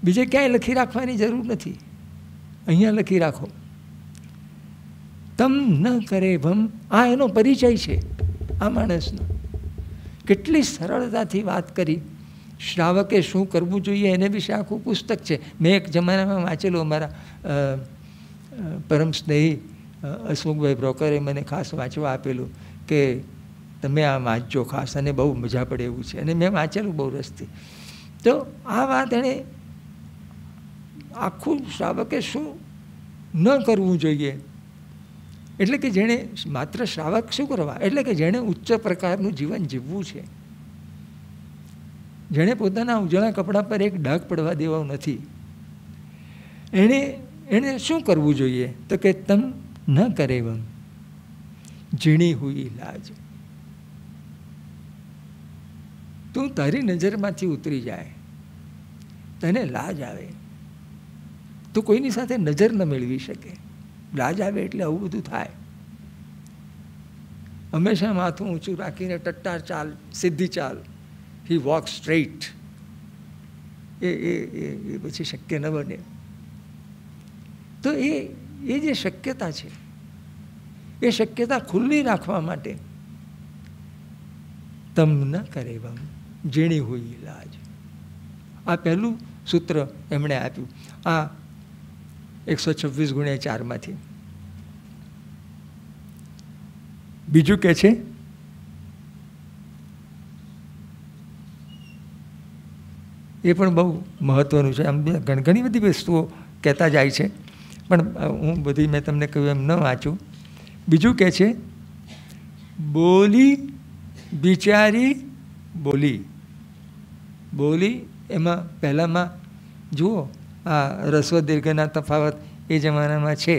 બીજે ક્યાંય લખી રાખવાની જરૂર નથી, અહીંયા લખી રાખો. તમ ન કરે ભમ, આ એનો પરિચય છે આ માણસનો. કેટલી સરળતાથી વાત કરી. શ્રાવકે શું કરવું જોઈએ એને વિશે આખું પુસ્તક છે. મેં એક જમાનામાં વાંચેલું, અમારા પરમ સ્નેહી હસમુખભાઈ બ્રોકરે મને ખાસ વાંચવા આપેલું કે તમે આ વાંચજો ખાસ, અને બહુ મજા પડે એવું છે, અને મેં વાંચેલું બહુ રસથી. તો આ વાત એણે આખું શ્રાવકે શું ન કરવું જોઈએ, એટલે કે જેણે માત્ર શ્રાવક શું કરવા, એટલે કે જેણે ઉચ્ચ પ્રકારનું જીવન જીવવું છે, જેણે પોતાના ઉજળા કપડા પર એક ડાઘ પડવા દેવો નથી, એણે શું કરવું જોઈએ? તો કે તમ ન કરેવમ જીણી હુઈ લાજ. તું તારી નજરમાંથી ઉતરી જાય, તને લાજ આવે, તું કોઈની સાથે નજર ન મેળવી શકે. લાજ આવે એટલે આવું બધું થાય. હંમેશા માથું ઊંચું રાખીને ટટ્ટાર ચાલ, સીધી ચાલ, હી વોક સ્ટ્રેટ, એ પછી શક્ય ન બને. તો એ જે શક્યતા છે એ શક્યતા ખુલ્લી રાખવા માટે તમ ન કરેવમ જીણી હુઈ લાજ, આ પહેલું સૂત્ર એમણે આપ્યું આ 126x4માંથી. બીજું કે છે એ પણ બહુ મહત્વનું છે. આમ ઘણી બધી વસ્તુઓ કહેતા જાય છે, પણ હું બધી મેં તમને કહ્યું એમ ન વાંચું. બીજું કહે છે બોલી બિચારી બોલી. બોલી એમાં પહેલાંમાં જુઓ આ રસ્વ દીર્ઘના તફાવત એ જમાનામાં છે,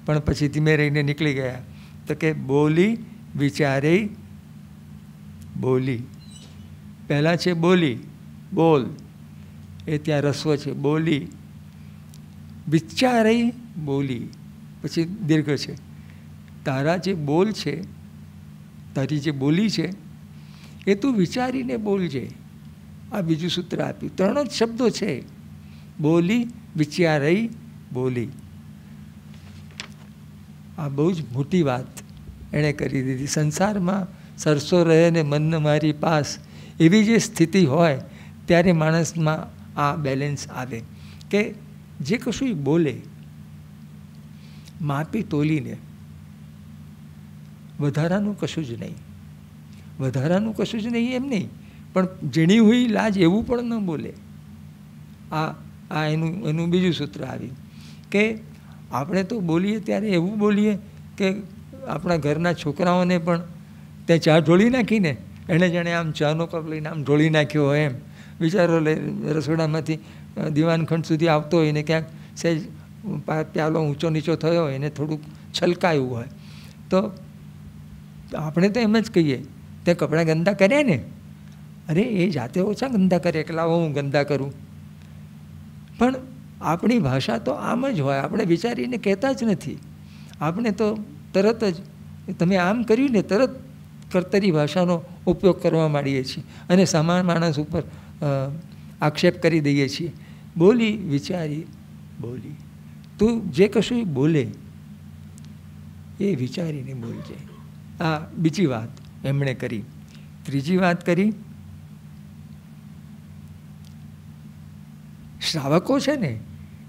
પણ પછી ધીમે રહીને નીકળી ગયા. તો કે બોલી વિચારે બોલી. પહેલાં છે બોલી, બોલ, એ ત્યાં રસ્વ છે, બોલી. વિચારે બોલી, પછી દીર્ઘ છે. તારા જે બોલ છે, તારી જે બોલી છે એ તું વિચારીને બોલજે. આ બીજું સૂત્ર આપ્યું. 3 જ શબ્દો છે, બોલી વિચારઈ બોલી. આ બહુ જ મોટી વાત એણે કરી દીધી. સંસારમાં સરસો રહે ને મન મારી પાસ, એવી જે સ્થિતિ હોય ત્યારે માણસમાં આ બેલેન્સ આવે કે જે કશું બોલે માપી તોલીને, વધારાનું કશું જ નહીં, વધારાનું કશું જ નહીં એમ નહીં, પણ જીણી હુઈ લાજ એવું પણ ન બોલે. આ એનું બીજું સૂત્ર આવ્યું કે આપણે તો બોલીએ ત્યારે એવું બોલીએ કે આપણા ઘરના છોકરાઓને પણ ત્યાં ચા ઢોળી નાખીને એણે જાણે આમ ચાનો કપ લઈને આમ ઢોળી નાખ્યો હોય એમ. વિચારો રસોડામાંથી દીવાનખંડ સુધી આવતો હોય ને ક્યાંક સહેજ પ્યાલો ઊંચો નીચો થયો હોય એને થોડુંક છલકાયું હોય તો આપણે તો એમ જ કહીએ તે કપડાં ગંદા કર્યા ને, અરે એ જાતે ઓછા ગંદા કરે, એકલા હું ગંદા કરું. પણ આપણી ભાષા તો આમ જ હોય, આપણે વિચારીને કહેતા જ નથી. આપણે તો તરત જ તમે આમ કર્યું ને તરત કર્તરી ભાષાનો ઉપયોગ કરવા માંડીએ છીએ અને સામાન્ય માણસ ઉપર આક્ષેપ કરી દઈએ છીએ બોલી વિચારી બોલી. તું જે કશું બોલે એ વિચારીને બોલજે. આ બીજી વાત એમણે કરી. ત્રીજી વાત કરી, શ્રાવકો છે ને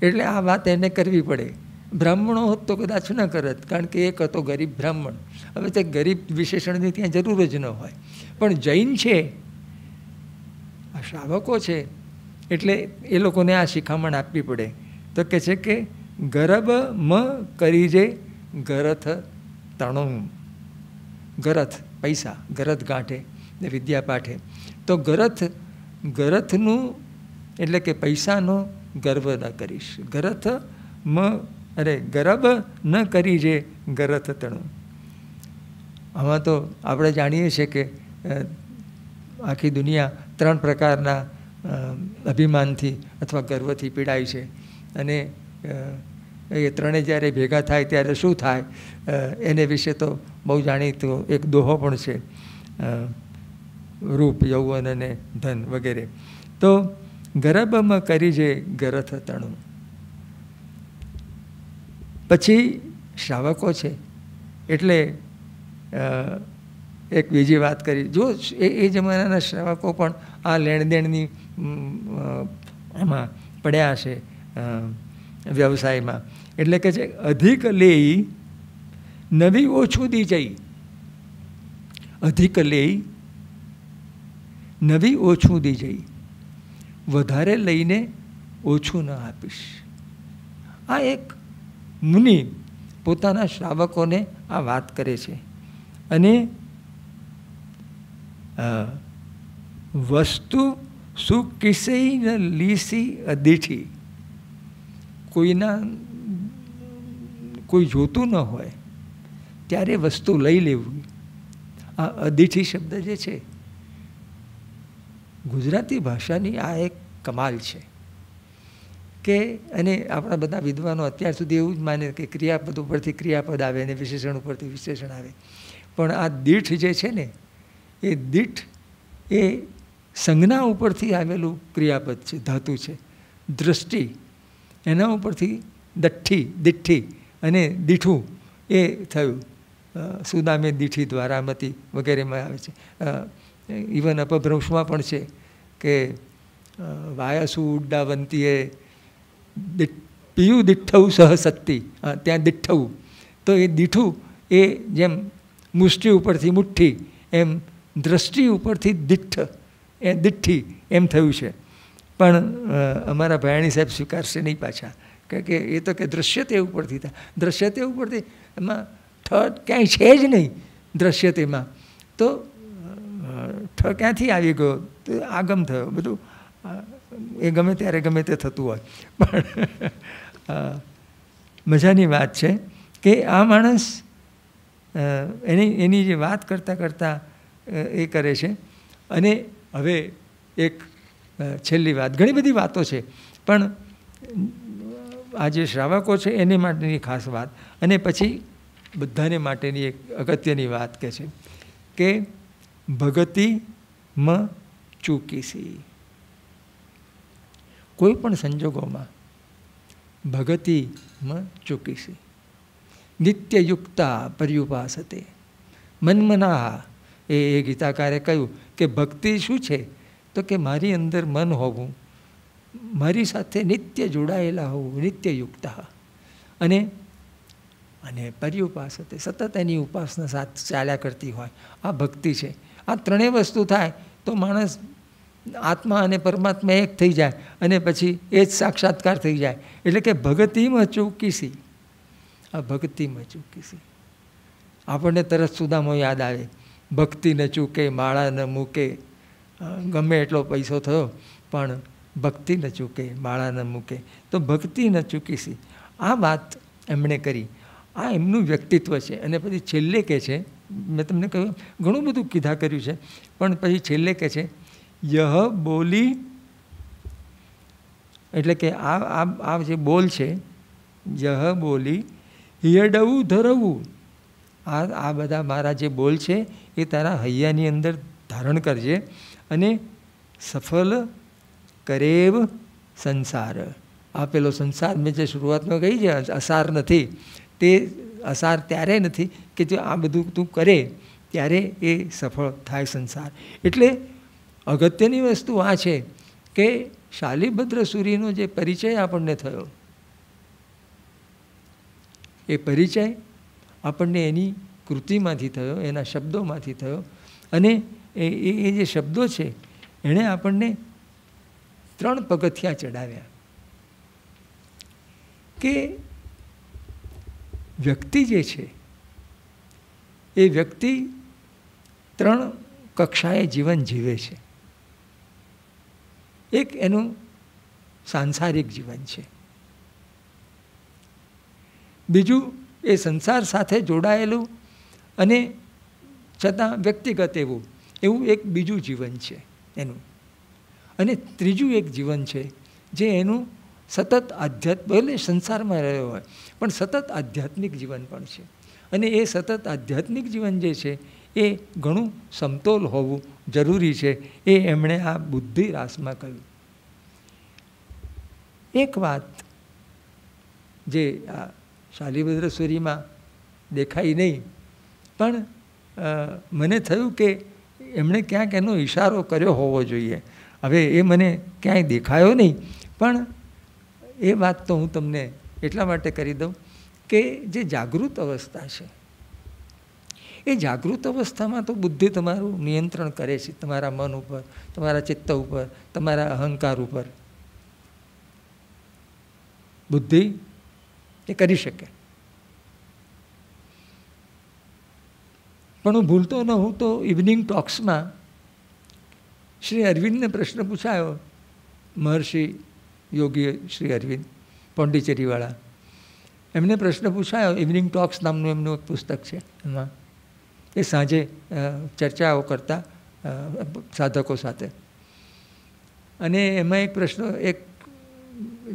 એટલે આ વાત એને કરવી પડે. બ્રાહ્મણો હોત તો કદાચ ન કરત, કારણ કે એક હતો ગરીબ બ્રાહ્મણ. હવે તે ગરીબ વિશેષણની ત્યાં જરૂર જ ન હોય. પણ જૈન છે, આ શ્રાવકો છે, એટલે એ લોકોને આ શિખામણ આપવી પડે. તો કહે છે કે ગરબ મ કરીજે ગરથ તણું. ગરથ પૈસા, ગરથ ગાંઠે ને વિદ્યા પાઠે. તો ગરથનું એટલે કે પૈસાનો ગર્વ ન કરીશ. ગરથ ગરબ ન કરીજે ગરથ તણું. આમાં તો આપણે જાણીએ છીએ કે આખી દુનિયા 3 પ્રકારના અભિમાનથી અથવા ગર્વથી પીડાય છે. અને એ ત્રણે જ્યારે ભેગા થાય ત્યારે શું થાય એને વિશે તો બહુ જાણીતો એક દોહો પણ છે, રૂપ, યૌવન અને ધન વગેરે. તો ગરબમાં કરી જે ગરથ તણું. પછી શ્રાવકો છે એટલે એક બીજી વાત કરી. જો એ જમાનાના શ્રાવકો પણ આ લેણદેણની એમાં પડ્યા છે વ્યવસાયમાં. એટલે કે છે અધિક લેઈ નવી ઓછું દી જઈ. અધિક લેઈ નવી ઓછું દી જઈ. વધારે લઈને ઓછું ન આપીશ. આ એક મુનિ પોતાના શ્રાવકોને આ વાત કરે છે. અને વસ્તુ શું કિસેય ન લીસી અદીઠી. કોઈ જોતું ન હોય ત્યારે વસ્તુ લઈ લેવું. આ અદીઠી શબ્દ જે છે ગુજરાતી ભાષાની આ એક કમાલ છે કે, અને આપણા બધા વિદ્વાનો અત્યાર સુધી એવું જ માને કે ક્રિયાપદ ઉપરથી ક્રિયાપદ આવે અને વિશેષણ ઉપરથી વિશેષણ આવે. પણ આ દીઠ જે છે ને એ દીઠ એ સંજ્ઞા ઉપરથી આવેલું ક્રિયાપદ છે, ધાતુ છે. દ્રષ્ટિ એના ઉપરથી દિઠ્ઠી અને દીઠું એ થયું. સુદામે દીઠી દ્વારામતી વગેરેમાં આવે છે. ઇવન અપભ્રંશમાં પણ છે કે વાયસુ ઉડ્ડાવંતીએ પિયું દિઠ્ઠવું સહસત્તી. ત્યાં દિઠ્ઠવું તો એ દીઠું એ જેમ મુષ્ટિ ઉપરથી મુઠ્ઠી એમ દ્રષ્ટિ ઉપરથી દિઠ્ઠી એમ થયું છે. પણ અમારા ભયાણી સાહેબ સ્વીકારશે નહીં પાછા, કે એ તો કે દ્રશ્યતે ઉપરથી થાય. દ્રશ્યતે ઉપરથી એમાં ઠ ક્યાંય છે જ નહીં દ્રશ્યતેમાં. તો ઠ ક્યાંથી આવી ગયો? તો આગમ થયો. બધું એ ગમે ત્યારે ગમે તે થતું હોય. પણ મજાની વાત છે કે આ માણસ એની જે વાત કરતાં એ કરે છે. અને હવે એક છેલ્લી વાત, ઘણી બધી વાતો છે પણ આ જે શ્રાવકો છે એને માટેની ખાસ વાત. અને પછી બધાને માટેની એક અગત્યની વાત કહે છે કે ભગતિ મ ચૂકીસી. કોઈ પણ સંજોગોમાં ભગતિમાં ચૂકીસી. નિત્યયુક્તા પર્યુપાસતે મનમના. એ ગીતાકારે કહ્યું કે ભક્તિ શું છે? તો કે મારી અંદર મન હોવું, મારી સાથે નિત્ય જોડાયેલા હોવું, નિત્યયુક્તા. અને પર્યુપાસતે સતત એની ઉપાસના સાથે ચાલ્યા કરતી હોય, આ ભક્તિ છે. આ ત્રણેય વસ્તુ થાય તો માણસ આત્મા અને પરમાત્મા એક થઈ જાય અને પછી એ જ સાક્ષાત્કાર થઈ જાય. એટલે કે ભગતિમાં ચૂકીસી. આ ભક્તિમાં ચૂકીસી. આપણને તરત સુદામો યાદ આવે. ભક્તિ ન ચૂકે માળા ન મૂકે. ગમે એટલો પૈસો થયો પણ ભક્તિ ન ચૂકે માળા ન મૂકે. તો ભક્તિ ન ચૂકીસી. આ વાત એમણે કરી. આ એમનું વ્યક્તિત્વ છે. અને પછી છેલ્લે કહે છે, મેં તમને કહ્યું ઘણું બધું કીધા કર્યું છે, પણ પછી છેલ્લે કહે છે યહ બોલી. એટલે કે આ જે બોલ છે, યહ બોલી હિયડવું ધરવું. આ બધા મારા જે બોલ છે એ તારા હૈયાની અંદર ધારણ કરજે અને સફળ કરેવ સંસાર. આ પેલો સંસાર મેં જે શરૂઆતમાં કહી છે અસાર નથી, તે અસાર ત્યારે નથી કે જો આ બધું તું કરે ત્યારે એ સફળ થાય સંસાર. એટલે અગત્યની વસ્તુ આ છે કે શાલિભદ્ર સૂરીનો જે પરિચય આપણને થયો, એ પરિચય આપણને એની કૃતિમાંથી થયો, એના શબ્દોમાંથી થયો. અને એ જે શબ્દો છે એણે આપણને 3 પગથિયા ચડાવ્યા કે વ્યક્તિ જે છે એ વ્યક્તિ 3 કક્ષાએ જીવન જીવે છે. એક એનું સાંસારિક જીવન છે, બીજું એ સંસાર સાથે જોડાયેલું અને છતાં વ્યક્તિગત એવું એક બીજું જીવન છે એનું, અને ત્રીજું એક જીવન છે જે એનું સતત આધ્યાત્મ, એટલે સંસારમાં રહ્યો હોય પણ સતત આધ્યાત્મિક જીવન પણ છે. અને એ સતત આધ્યાત્મિક જીવન જે છે એ ઘણું સમતોલ હોવું જરૂરી છે, એ એમણે આ બુદ્ધિ રાસમાં કહ્યું. એક વાત જે આ શાલિભદ્ર સૂરીમાં દેખાઈ નહીં, પણ મને થયું કે એમણે ક્યાંક એનો ઈશારો કર્યો હોવો જોઈએ. હવે એ મને ક્યાંય દેખાયો નહીં, પણ એ વાત તો હું તમને એટલા માટે કરી દઉં કે જે જાગૃત અવસ્થા છે એ જાગૃત અવસ્થામાં તો બુદ્ધિ તમારું નિયંત્રણ કરે છે, તમારા મન ઉપર, તમારા ચિત્ત ઉપર, તમારા અહંકાર ઉપર બુદ્ધિ એ કરી શકે. પણ હું ભૂલતો ન હું તો ઇવનિંગ ટોક્સમાં શ્રી અરવિંદને પ્રશ્ન પૂછાયો, મહર્ષિ યોગી શ્રી અરવિંદ પોંડિચેરીવાળા, એમને પ્રશ્ન પૂછાયો. ઇવનિંગ ટોક્સ નામનું એમનું એક પુસ્તક છે, એમાં એ સાંજે ચર્ચાઓ કરતા સાધકો સાથે. અને એમાં એક પ્રશ્ન એક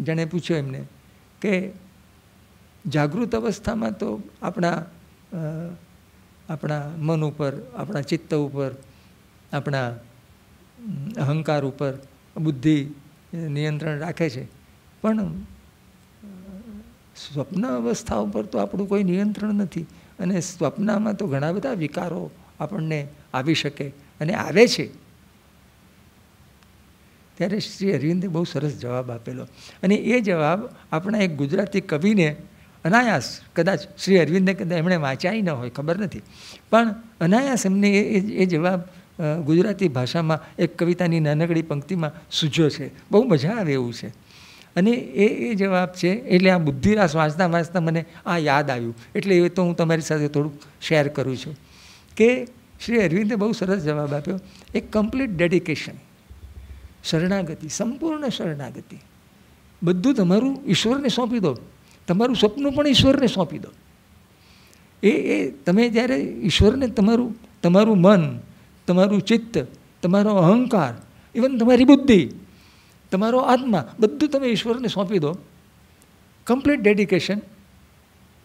જણે પૂછ્યો એમને કે જાગૃત અવસ્થામાં તો આપણા મન ઉપર, આપણા ચિત્ત ઉપર, આપણા અહંકાર ઉપર બુદ્ધિ નિયંત્રણ રાખે છે, પણ સ્વપ્ન અવસ્થા ઉપર તો આપણું કોઈ નિયંત્રણ નથી. અને સ્વપ્નમાં તો ઘણા બધા વિકારો આપણને આવી શકે અને આવે છે. ત્યારે શ્રી અરવિંદે બહુ સરસ જવાબ આપેલો. અને એ જવાબ આપણા એક ગુજરાતી કવિને અનાયાસ, કદાચ શ્રી અરવિંદે કદાચ એમણે વાંચ્યા ન હોય, ખબર નથી, પણ અનાયાસ એમને એ જવાબ ગુજરાતી ભાષામાં એક કવિતાની નાનકડી પંક્તિમાં સૂઝ્યો છે. બહુ મજા આવે એવું છે. અને એ જવાબ છે, એટલે આ બુદ્ધિરાસ વાંચતા વાંચતા મને આ યાદ આવ્યું, એટલે એ તો હું તમારી સાથે થોડુંક શેર કરું છું કે શ્રી અરવિંદે બહુ સરસ જવાબ આપ્યો. એક કમ્પ્લીટ ડેડિકેશન, શરણાગતિ, સંપૂર્ણ શરણાગતિ. બધું તમારું ઈશ્વરને સોંપી દો, તમારું સપનું પણ ઈશ્વરને સોંપી દો. એ તમે જ્યારે ઈશ્વરને તમારું મન, તમારું ચિત્ત, તમારો અહંકાર, ઇવન તમારી બુદ્ધિ, તમારો આત્મા, બધું તમે ઈશ્વરને સોંપી દો, કમ્પ્લીટ ડેડિકેશન,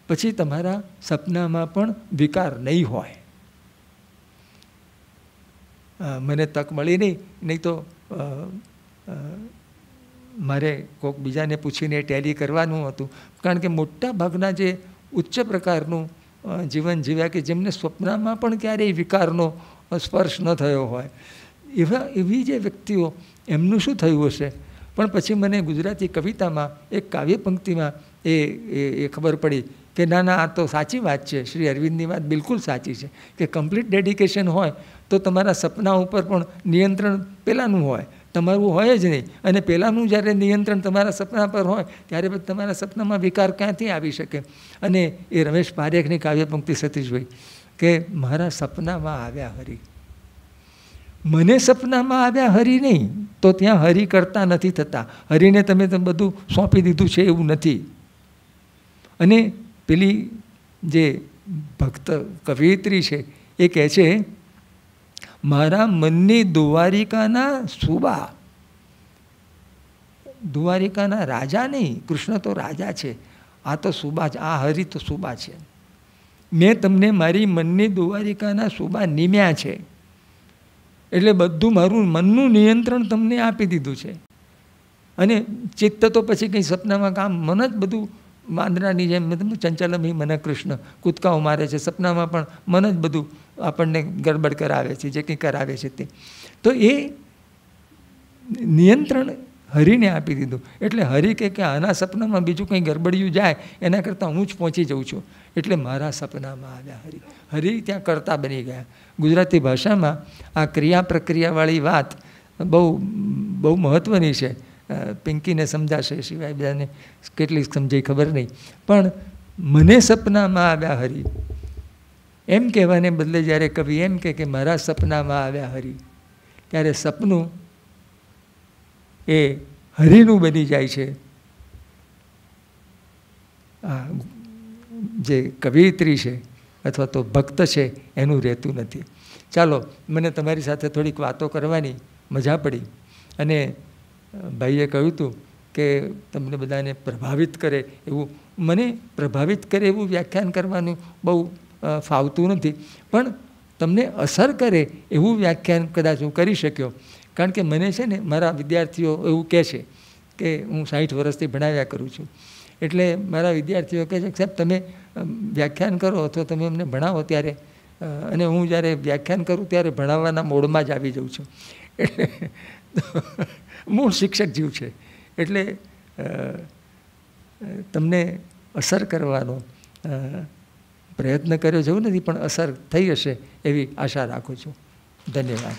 પછી તમારા સપનામાં પણ વિકાર નહીં હોય. મને તક મળી નહીં તો મારે કોઈક બીજાને પૂછીને ટેલી કરવાનું હતું, કારણ કે મોટા ભાગના જે ઉચ્ચ પ્રકારનું જીવન જીવ્યા કે જેમને સ્વપ્નમાં પણ ક્યારેય વિકારનો સ્પર્શ ન થયો હોય, એવી જે વ્યક્તિઓ, એમનું શું થયું હશે. પણ પછી મને ગુજરાતી કવિતામાં એક કાવ્ય પંક્તિમાં એ ખબર પડી કે ના આ તો સાચી વાત છે, શ્રી અરવિંદની વાત બિલકુલ સાચી છે કે કમ્પ્લીટ ડેડિકેશન હોય તો તમારા સપના ઉપર પણ નિયંત્રણ પહેલાંનું હોય, તમારું હોય જ નહીં. અને પહેલાંનું જ્યારે નિયંત્રણ તમારા સપના પર હોય ત્યારે પછી તમારા સપનામાં વિકાર ક્યાંથી આવી શકે. અને એ રમેશ પારેખની કાવ્ય પંક્તિ સતીશભાઈ કે મારા સપનામાં આવ્યા હરી, મને સપનામાં આવ્યા હરી નહીં તો ત્યાં હરી કરતા નથી થતા. હરીને તમે બધું સોંપી દીધું છે એવું નથી. અને પેલી જે ભક્ત કવિયત્રી છે એ કહે છે, મારા મનની દ્વારિકાના સુબા, દ્વારિકાના રાજા નહીં, કૃષ્ણ તો રાજા છે, આ તો સુબા છે, આ હરિ તો સુબા છે. મેં તમને મારી મનની દ્વારિકાના સુબા નિમ્યા છે, એટલે બધું મારું મનનું નિયંત્રણ તમને આપી દીધું છે. અને ચિત્ત તો પછી કંઈ સપનામાં કામ મન જ બધું માંદરાની જેમ ચંચલમી મને કૃષ્ણ કૂદકાઓ મારે છે, સપનામાં પણ મન જ બધું આપણને ગડબડ કરાવે છે, જે કંઈ કરાવે છે તે. તો એ નિયંત્રણ હરિને આપી દીધું. એટલે હરિ કે આના સપનામાં બીજું કંઈ ગરબડિયું જાય એના કરતાં હું જ પહોંચી જાઉં છું. એટલે મારા સપનામાં આવ્યા હરિ. હરિ ત્યાં કરતા બની ગયા. ગુજરાતી ભાષામાં આ ક્રિયા પ્રક્રિયાવાળી વાત બહુ બહુ મહત્ત્વની છે. પિંકીને સમજાશે, સિવાય બધાને કેટલી સમજાઈ ખબર નહીં. પણ મને સપનામાં આવ્યા હરિ એમ કહેવાને બદલે જ્યારે કવિ એમ કે મારા સપનામાં આવ્યા હરિ, ત્યારે સપનું એ હરિનું બની જાય છે. આ જે કવિયત્રી છે અથવા તો ભક્ત છે એનું રહેતું નથી. ચાલો, મને તમારી સાથે થોડીક વાતો કરવાની મજા પડી. અને ભાઈએ કહ્યું હતું કે તમને બધાને પ્રભાવિત કરે એવું. મને પ્રભાવિત કરે એવું વ્યાખ્યાન કરવાનું બહુ ફાવતું નથી, પણ તમને અસર કરે એવું વ્યાખ્યાન કદાચ હું કરી શક્યો. કારણ કે મને છે ને મારા વિદ્યાર્થીઓ એવું કહે છે કે હું 60 વર્ષથી ભણાવ્યા કરું છું. એટલે મારા વિદ્યાર્થીઓ કહે છે કે સાહેબ તમે વ્યાખ્યાન કરો અથવા તમે અમને ભણાવો ત્યારે, અને હું જ્યારે વ્યાખ્યાન કરું ત્યારે ભણાવવાના મોડમાં જ આવી જાઉં છું. એટલે મૂળ શિક્ષક જીવ છે. એટલે તમને અસર કરવાનો પ્રયત્ન કર્યો જવું નથી, પણ અસર થઈ હશે એવી આશા રાખું છું. ધન્યવાદ.